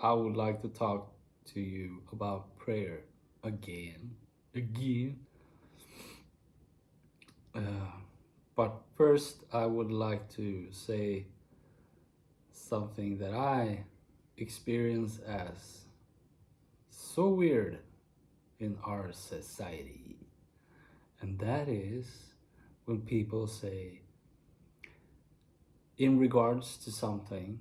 I would like to talk to you about prayer again. Again. Uh, but first, I would like to say something that I experience as so weird in our society. And that is when people say, in regards to something,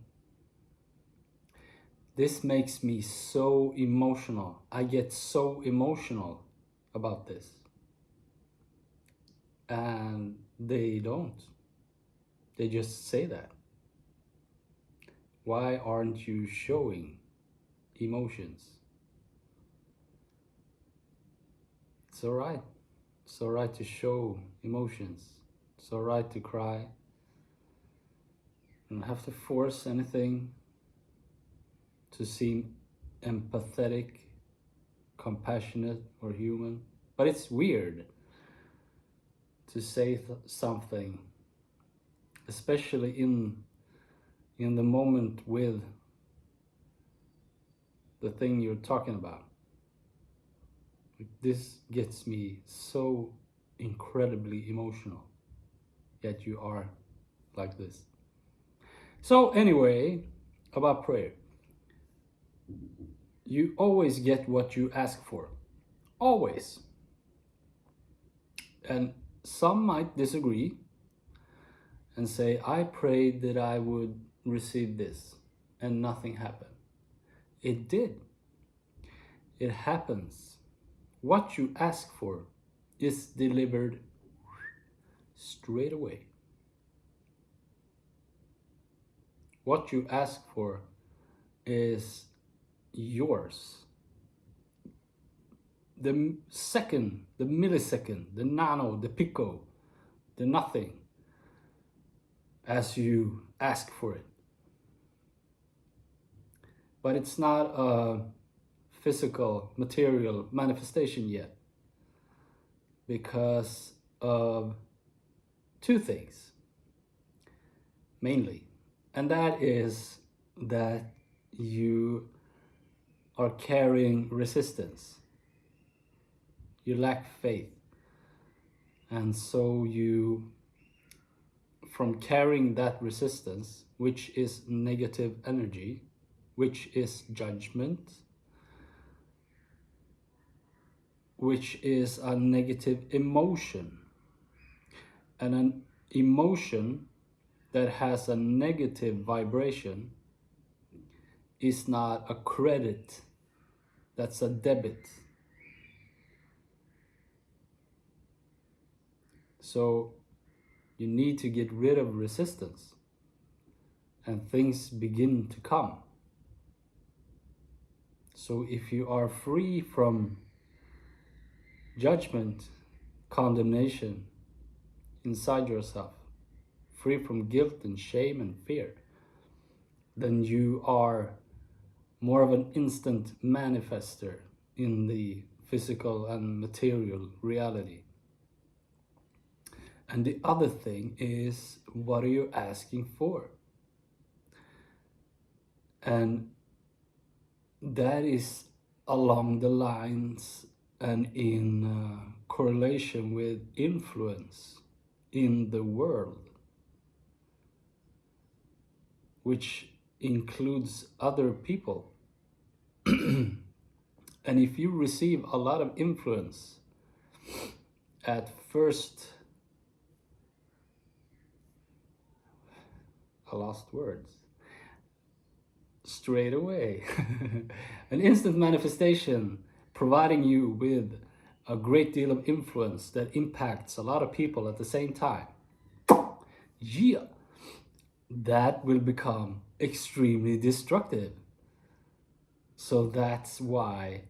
this makes me so emotional. I get so emotional about this. And they don't. They just say that. Why aren't you showing emotions? It's alright. It's alright to show emotions. It's alright to cry. You don't have to force anything to seem empathetic, compassionate, or human. But it's weird to say something, especially in the moment with the thing you're talking about. This gets me so incredibly emotional, yet you are like this. So anyway, about prayer. You always get what you ask for. Always. And some might disagree and say, I prayed that I would receive this, and nothing happened. It did. It happens. What you ask for is delivered straight away. What you ask for is yours. The second, the millisecond, the nano, the pico, the nothing, as you ask for it. But it's not a physical, material manifestation yet because of two things, mainly. And that is that you are carrying resistance. You lack faith. And so you, from carrying that resistance, which is negative energy, which is judgment, which is a negative emotion, and an emotion that has a negative vibration is not a credit, that's a debit. So you need to get rid of resistance and things begin to come. So if you are free from judgment, condemnation inside yourself, free from guilt and shame and fear, then you are more of an instant manifester in the physical and material reality. And the other thing is, what are you asking for? And that is along the lines and in correlation with influence in the world, which includes other people. And if you receive a lot of influence at first, I lost words, straight away, an instant manifestation providing you with a great deal of influence that impacts a lot of people at the same time, yeah, that will become extremely destructive. So that's why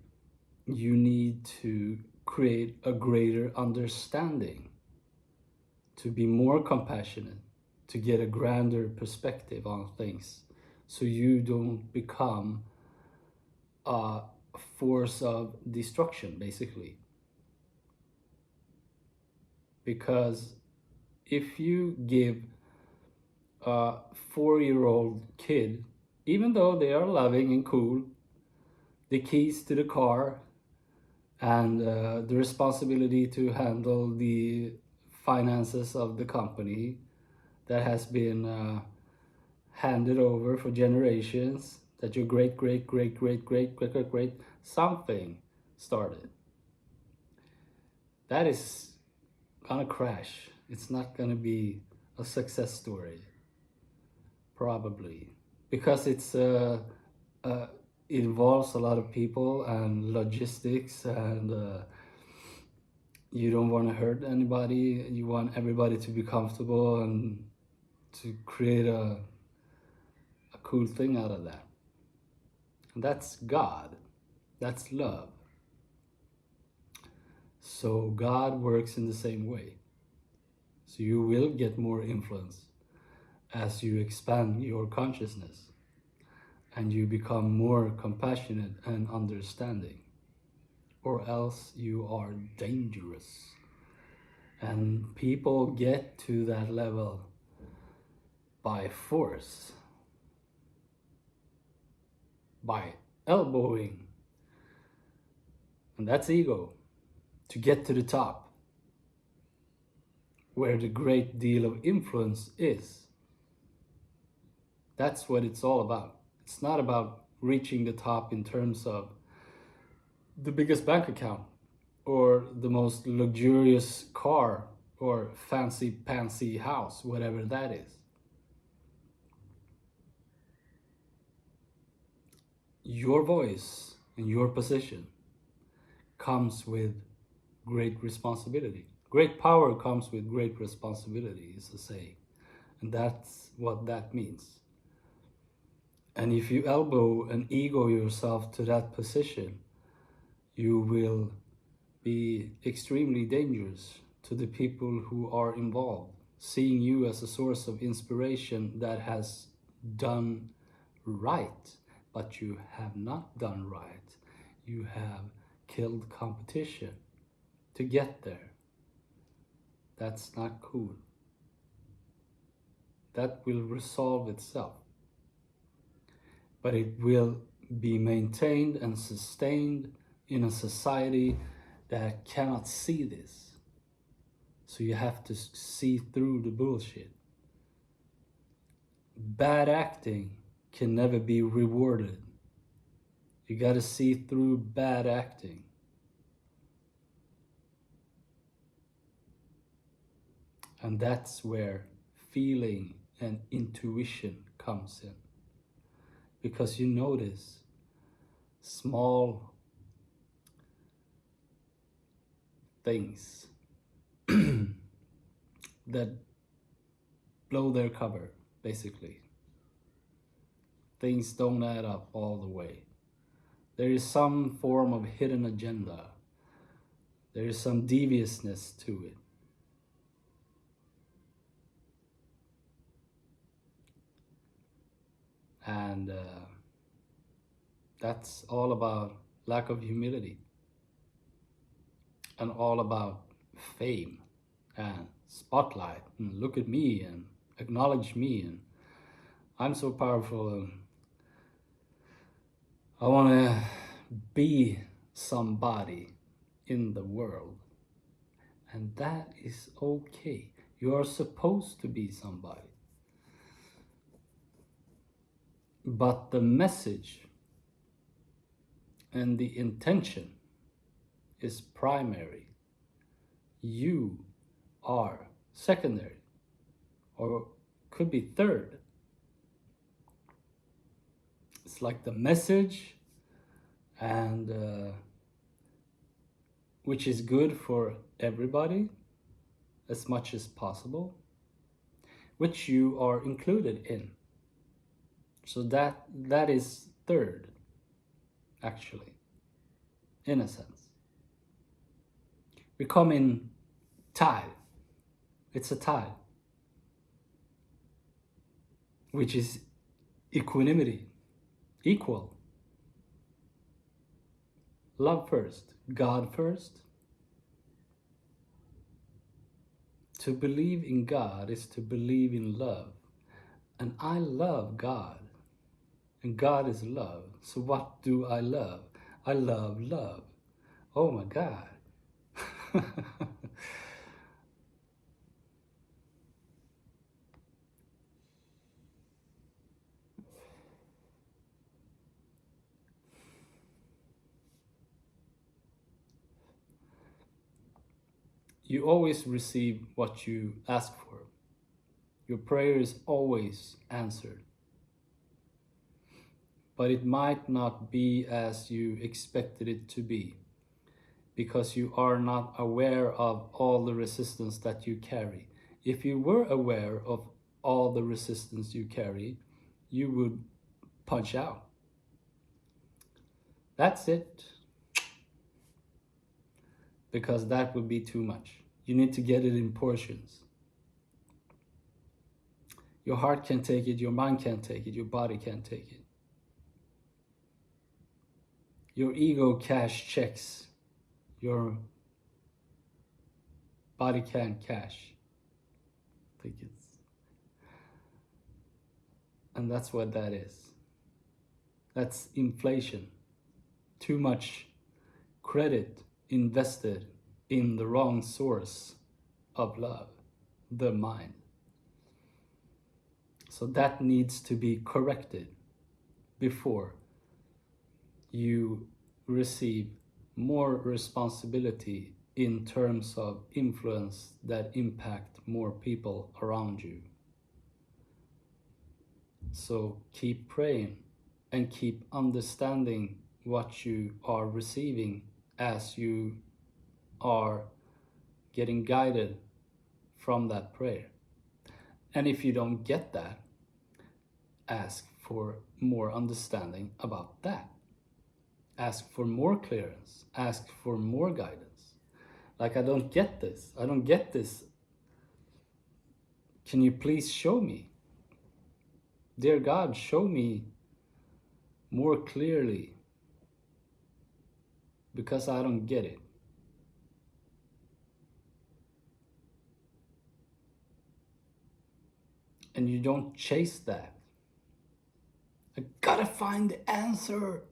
you need to create a greater understanding, to be more compassionate, to get a grander perspective on things, so you don't become a force of destruction, basically. Because if you give a 4-year-old kid even though they are loving and cool, the keys to the car and the responsibility to handle the finances of the company that has been handed over for generations, that your great great great great great great great great something started, that is gonna crash. It's not gonna be a success story, probably, because uh, it involves a lot of people and logistics, and you don't want to hurt anybody. You want everybody to be comfortable and to create a cool thing out of that. And that's God. That's love. So God works in the same way. So you will get more influence as you expand your consciousness and you become more compassionate and understanding, or else you are dangerous. And people get to that level by force, by elbowing, and that's ego, to get to the top, where the great deal of influence is. That's what it's all about. It's not about reaching the top in terms of the biggest bank account or the most luxurious car or fancy pantsy house, whatever that is. Your voice and your position comes with great responsibility. Great power comes with great responsibility, is a saying. And that's what that means. And if you elbow and ego yourself to that position, you will be extremely dangerous to the people who are involved, seeing you as a source of inspiration that has done right, but you have not done right. You have killed competition to get there. That's not cool. That will resolve itself, but it will be maintained and sustained in a society that cannot see this. So you have to see through the bullshit. Bad acting can never be rewarded. You gotta see through bad acting. And that's where feeling and intuition comes in. Because you notice small things that blow their cover, basically. Things don't add up all the way. There is some form of hidden agenda. There is some deviousness to it. And that's all about lack of humility and all about fame and spotlight and look at me and acknowledge me and I'm so powerful and I want to be somebody in the world. And that is okay. You are supposed to be somebody. But the message and the intention is primary. You are secondary, or could be third. It's like the message, and which is good for everybody as much as possible, which you are included in. So that is third, actually, in a sense. We come in tile. It's a tile, which is equanimity, equal. Love first, God first. To believe in God is to believe in love. And I love God. And God is love. So what do I love? I love love. Oh my God. You always receive what you ask for. Your prayer is always answered. But it might not be as you expected it to be, because you are not aware of all the resistance that you carry. If you were aware of all the resistance you carry, you would punch out. That's it. Because that would be too much. You need to get it in portions. Your heart can't take it, your mind can't take it, your body can't take it. Your ego cash checks, your body can't cash tickets. And that's what that is. That's inflation. Too much credit invested in the wrong source of love, the mind. So that needs to be corrected before you receive more responsibility in terms of influence that impact more people around you. So keep praying and keep understanding what you are receiving as you are getting guided from that prayer. And if you don't get that, ask for more understanding about that. Ask for more clearance. Ask for more guidance. Like, I don't get this. I don't get this. Can you please show me? Dear God, show me more clearly, because I don't get it. And you don't chase that. I gotta find the answer.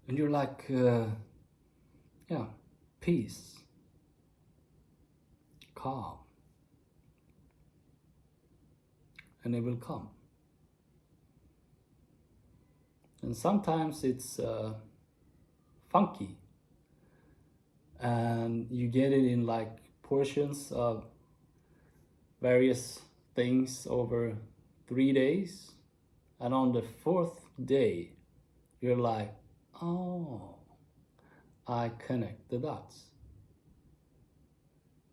And you're like, yeah, peace, calm, and it will come. And sometimes it's funky, and you get it in like portions of various things over 3 days, and on the 4th day you're like, oh, I connect the dots.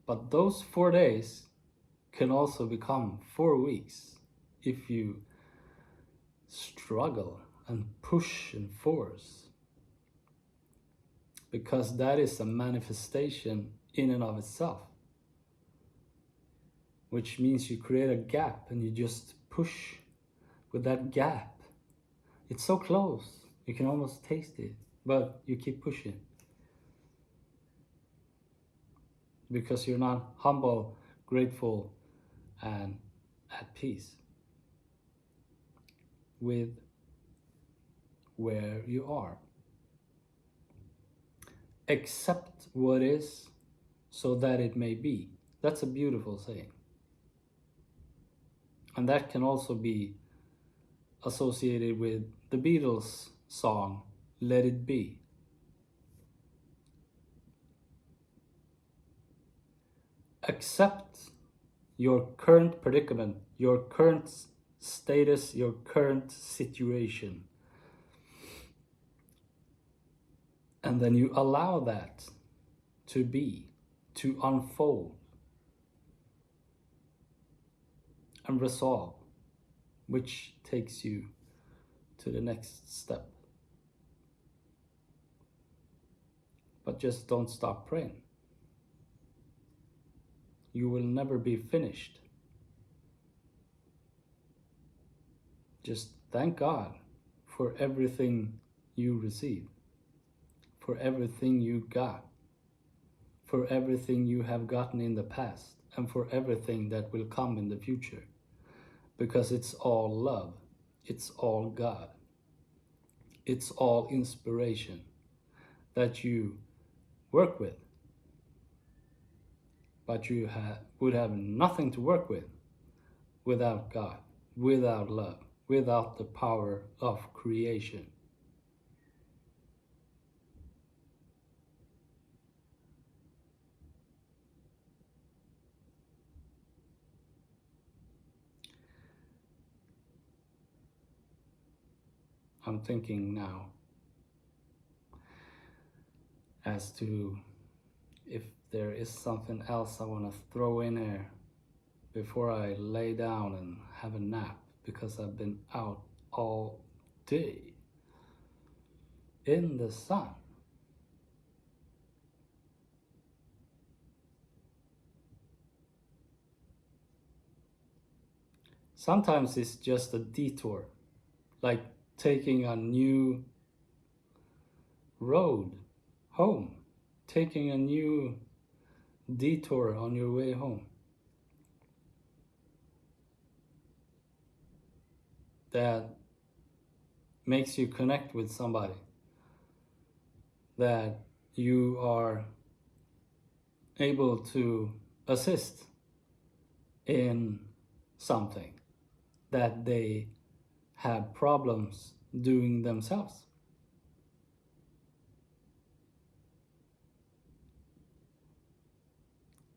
But those 4 days can also become 4 weeks if you struggle and push and force, because that is a manifestation in and of itself, which means you create a gap and you just push with that gap. It's so close, you can almost taste it, but you keep pushing because you're not humble, grateful, and at peace with where you are. Accept what is so that it may be. That's a beautiful saying. And that can also be associated with the Beatles song, Let It Be. Accept your current predicament, your current status, your current situation. And then you allow that to be, to unfold and resolve, which takes you to the next step. But just don't stop praying. You will never be finished. Just thank God for everything you receive, for everything you got, for everything you have gotten in the past, and for everything that will come in the future. Because it's all love. It's all God. It's all inspiration that you work with, but you would have nothing to work with without God, without love, without the power of creation. I'm thinking now as to if there is something else I want to throw in there before I lay down and have a nap, because I've been out all day in the sun. Sometimes it's just a detour, like taking a new road home, taking a new detour on your way home. That makes you connect with somebody, that you are able to assist in something that they have problems doing themselves.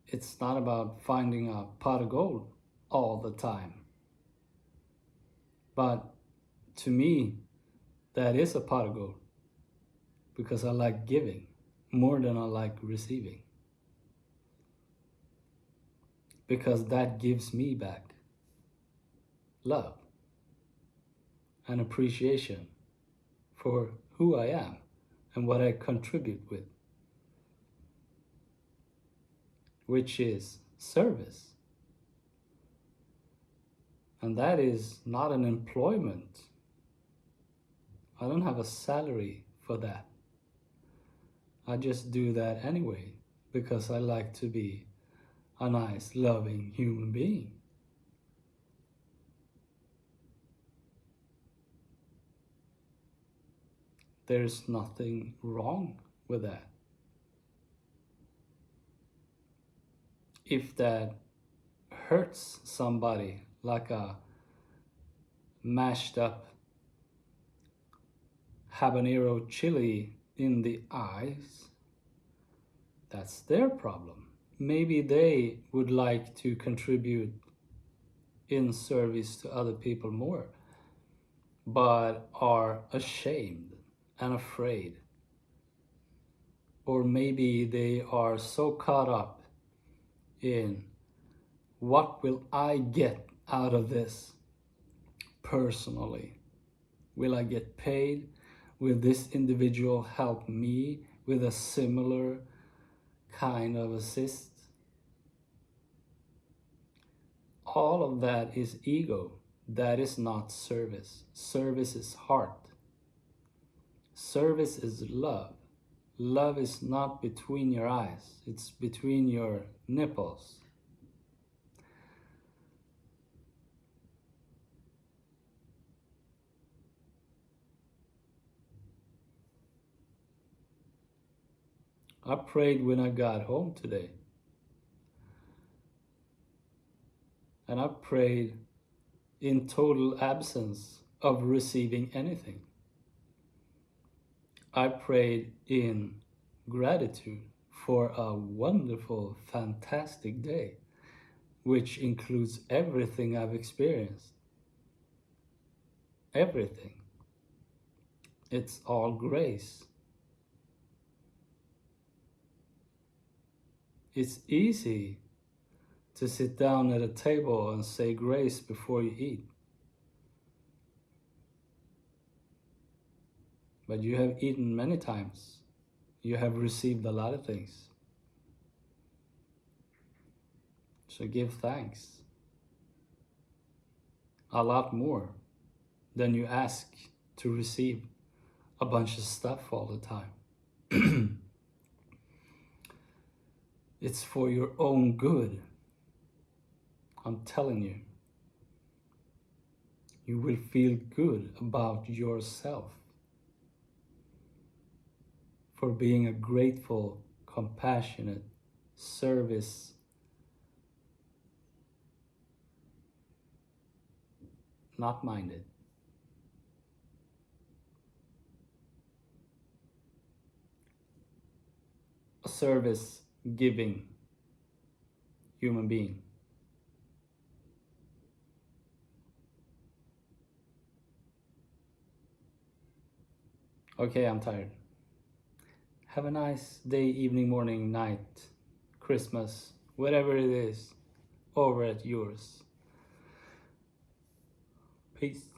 It's not about finding a pot of gold all the time. But to me, that is a pot of gold, because I like giving more than I like receiving. Because that gives me back love and appreciation for who I am and what I contribute with, which is service. And that is not an employment. I don't have a salary for that. I just do that anyway because I like to be a nice, loving human being. There's nothing wrong with that. If that hurts somebody, like a mashed up habanero chili in the eyes, that's their problem. Maybe they would like to contribute in service to other people more, but are ashamed and afraid. Or maybe they are so caught up in what will I get out of this personally? Will I get paid? Will this individual help me with a similar kind of assist? All of that is ego. That is not service. Service is heart. Service is love. Love is not between your eyes, it's between your nipples. I prayed when I got home today. And I prayed in total absence of receiving anything. I prayed in gratitude for a wonderful, fantastic day, which includes everything I've experienced. Everything. It's all grace. It's easy to sit down at a table and say grace before you eat. But you have eaten many times. You have received a lot of things. So give thanks. A lot more than you ask to receive a bunch of stuff all the time. It's for your own good. I'm telling you. You will feel good about yourself. for being a grateful, compassionate, service not minded, a service giving human being. Okay, I'm tired. Have a nice day, evening, morning, night, Christmas, whatever it is, over at yours. Peace.